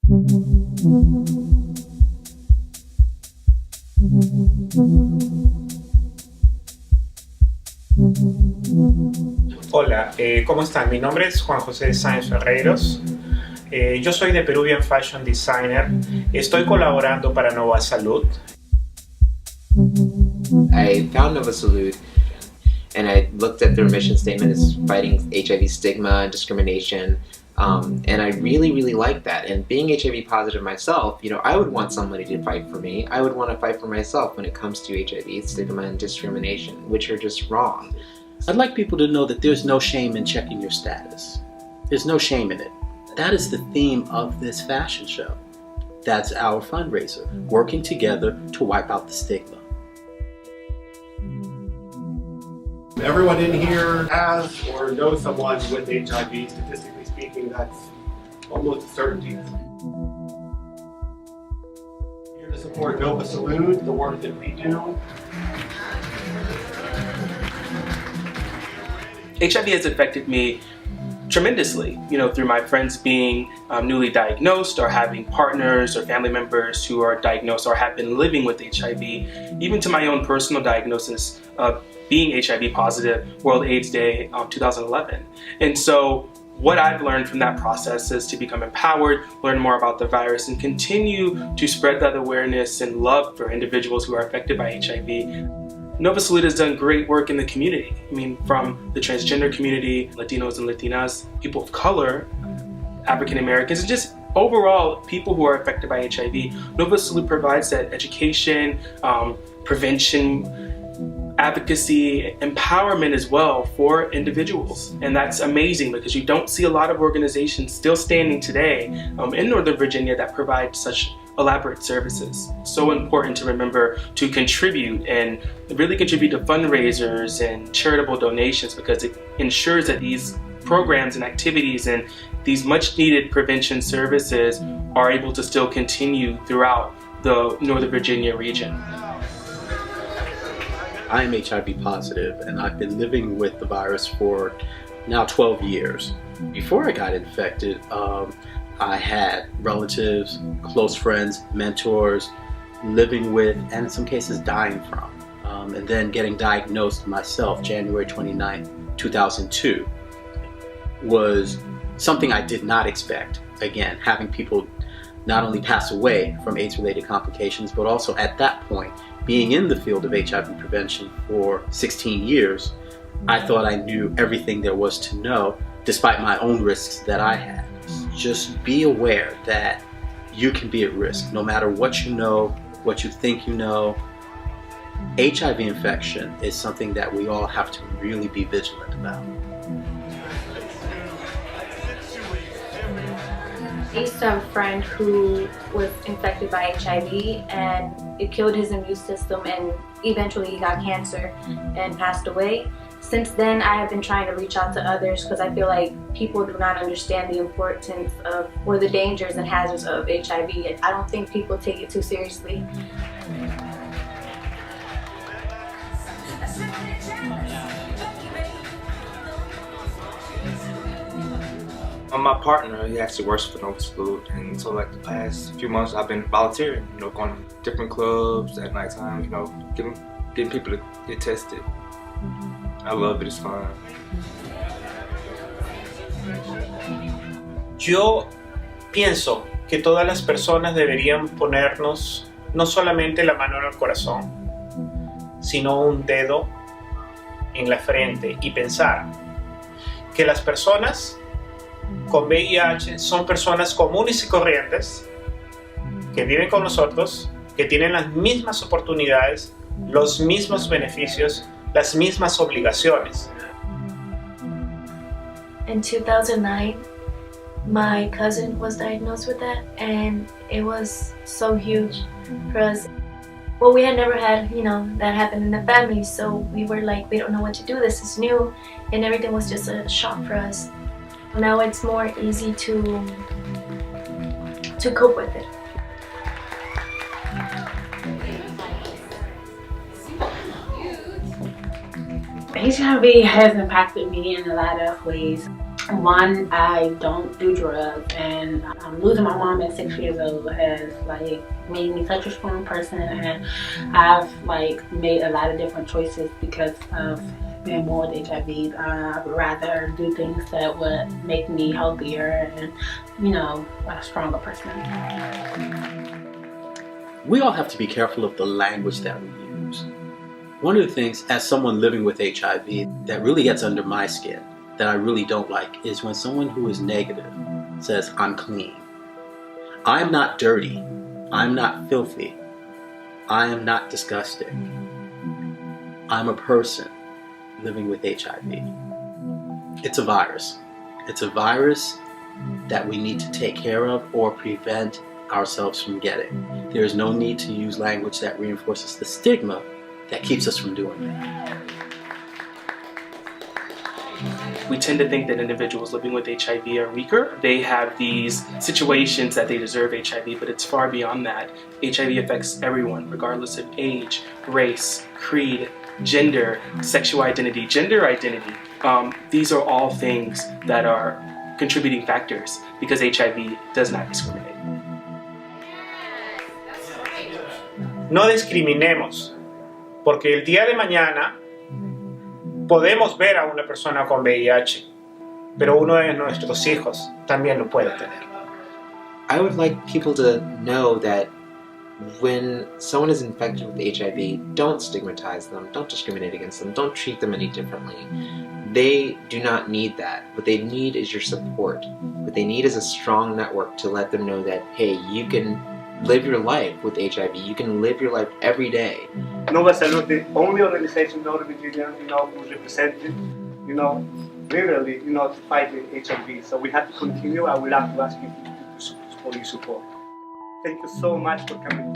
Hola, ¿cómo están? Mi nombre es Juan Jose Saenz Ferreyros. Yo soy de Peruvian Fashion Designer. Estoy colaborando para NovaSalud. I found NovaSalud and I looked at their mission statement as fighting HIV stigma and discrimination. And I really liked that. And being HIV positive myself, I would want somebody to fight for me. I would want to fight for myself when it comes to HIV stigma and discrimination, which are just wrong. I'd like people to know that there's no shame in checking your status. There's no shame in it. That is the theme of this fashion show. That's our fundraiser, working together to wipe out the stigma. Everyone in here has or knows someone with HIV. Statistically speaking, that's almost a certainty. Here to support NovaSalud, the work that we do. HIV has affected me tremendously, through my friends being newly diagnosed or having partners or family members who are diagnosed or have been living with HIV, even to my own personal diagnosis of being HIV positive, World AIDS Day 2011. And so what I've learned from that process is to become empowered, learn more about the virus, and continue to spread that awareness and love for individuals who are affected by HIV. NovaSalud has done great work in the community. From the transgender community, Latinos and Latinas, people of color, African Americans, and just overall people who are affected by HIV. NovaSalud provides that education, prevention, advocacy, empowerment as well for individuals. And that's amazing because you don't see a lot of organizations still standing today in Northern Virginia that provide such elaborate services. So important to remember to contribute and really contribute to fundraisers and charitable donations, because it ensures that these programs and activities and these much needed prevention services are able to still continue throughout the Northern Virginia region. I am HIV positive and I've been living with the virus for now 12 years. Before I got infected, I had relatives, close friends, mentors, living with, and in some cases dying from. And then getting diagnosed myself January 29th, 2002 was something I did not expect. Again, having people not only pass away from AIDS-related complications, but also at that point, being in the field of HIV prevention for 16 years, I thought I knew everything there was to know, despite my own risks that I had. Just be aware that you can be at risk, no matter what you know, what you think you know. HIV infection is something that we all have to really be vigilant about. I used to have a friend who was infected by HIV and it killed his immune system, and eventually he got cancer and passed away. Since then, I have been trying to reach out to others because I feel like people do not understand the importance of, or the dangers and hazards of HIV. I don't think people take it too seriously. My partner, he actually works for NovaSalud, and so like the past few months I've been volunteering, going to different clubs at nighttime, getting people to get tested. I love it, it's fun. Yo pienso que todas las personas deberían ponernos no solamente la mano en el corazón, sino un dedo en la frente y pensar que las personas con VIH son personas comunes y corrientes que viven con nosotros, que tienen las mismas oportunidades, los mismos beneficios, las mismas obligaciones. In 2009, my cousin was diagnosed with that, and it was so huge for us. Well, we had never had, that happen in the family, so we were like, we don't know what to do, this is new, and everything was just a shock for us. Now it's more easy to cope with it. HIV has impacted me in a lot of ways. One, I don't do drugs, and losing my mom at 6 years old has like made me such a strong person, and I've like made a lot of different choices because of being born with HIV. I'd rather do things that would make me healthier and, you know, a stronger person. We all have to be careful of the language that we use. One of the things, as someone living with HIV, that really gets under my skin, that I really don't like, is when someone who is negative says, I'm clean. I'm not dirty. I'm not filthy. I am not disgusting. I'm a person living with HIV. It's a virus. It's a virus that we need to take care of or prevent ourselves from getting. There is no need to use language that reinforces the stigma that keeps us from doing that. We tend to think that individuals living with HIV are weaker. They have these situations that they deserve HIV, but it's far beyond that. HIV affects everyone, regardless of age, race, creed, gender, sexual identity, gender identity. These are all things that are contributing factors because HIV does not discriminate. No discriminemos, porque el día de mañana podemos ver a una persona con VIH, pero uno de nuestros hijos también lo puede tener. I would like people to know that when someone is infected with HIV, don't stigmatize them, don't discriminate against them, don't treat them any differently. They do not need that. What they need is your support. What they need is a strong network to let them know that, hey, you can live your life with HIV. You can live your life every day. NovaSalud, the only organization in Northern Virginia, who's represented, literally, to fight with HIV. So we have to continue. I would like to ask you for your support. Thank you so much for coming.